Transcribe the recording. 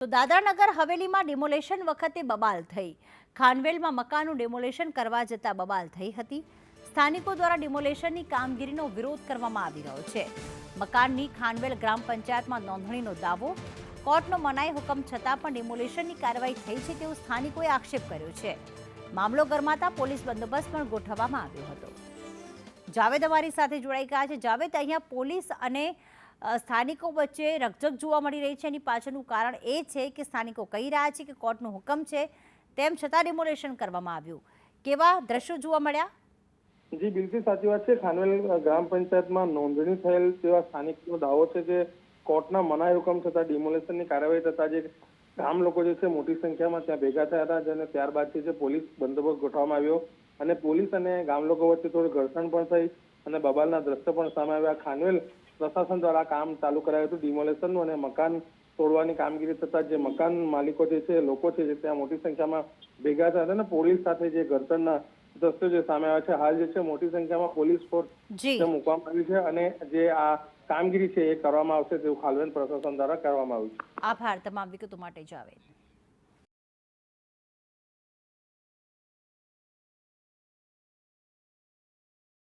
તો દાદરાનગર હવેલીમાં ડિમોલેશન વખતે બબાલ થઈ. ખાનવેલમાં મકાનનું ડિમોલેશન કરવા જતા બબાલ થઈ હતી. સ્થાનિકો દ્વારા ડિમોલેશનની કામગીરીનો વિરોધ કરવામાં આવી રહ્યો છે. મકાનની ખાનવેલ ગ્રામ પંચાયતમાં નોંધણીનો દાવો. કોર્ટનો મનાઈ હુકમ છતાં પણ ડિમોલેશનની કાર્યવાહી થઈ છે તેવો સ્થાનિકોએ આક્ષેપ કર્યો છે. મામલો ગરમાતા પોલીસ બંદોબસ્ત પણ ગોઠવવામાં આવ્યો હતો. જાવેદ અમારી સાથે જોડાઈ ગયા છે. જાવેદ, અહીંયા પોલીસ અને સ્થાનિકો વચ્ચે રકઝક જોવા મળી રહી છે. એની પાછળનું કારણ એ છે કે સ્થાનિકો કહી રહ્યા છે કે કોર્ટનો હુકમ છે, તેમ છતાં ડિમોલેશન કરવામાં આવ્યું. કેવા દ્રશ્યો જોવા મળ્યા? જી બિલકુલ સાચી વાત છે. ખાનવેલ ગ્રામ પંચાયતમાં નોંધણી થયેલ તેવા સ્થાનિકનો દાવો છે કે કોર્ટના મનાઈ હુકમ છતાં ડિમોલેશનની કાર્યવાહી થતા જે ગામ લોકો જે છે મોટી સંખ્યામાં ત્યાં ભેગા થયા હતા અને ત્યારબાદ છે પોલીસ બંદોબસ્ત ગોઠવવામાં આવ્યો અને પોલીસ અને ગામ લોકો વચ્ચે થોડું ઘર્ષણ પણ થઈ અને બબાલના દ્રશ્યો પણ સામે આવ્યા. ખાનવેલ પ્રશાસન દ્વારા કામ ચાલુ કરાયું હતું ડિમોલેશનનું અને મકાન તોડવાની કામગીરી થતા જે મકાન માલિકો જે છે, લોકો છે, ત્યાં મોટી સંખ્યામાં ભેગા થયા હતા અને પોલીસ સાથે જે ઘર્ષણના દ્રશ્યો જે સામે આવ્યા છે. હાલ જે છે મોટી સંખ્યામાં પોલીસ ફોર્સ મૂકવામાં આવી છે અને જે આ કામગીરી છે એ કરવામાં આવશે તેવું ખાનવેલ પ્રશાસન દ્વારા કરવામાં આવ્યું છે. આભાર તમામ વિગતો માટે જાવેદ.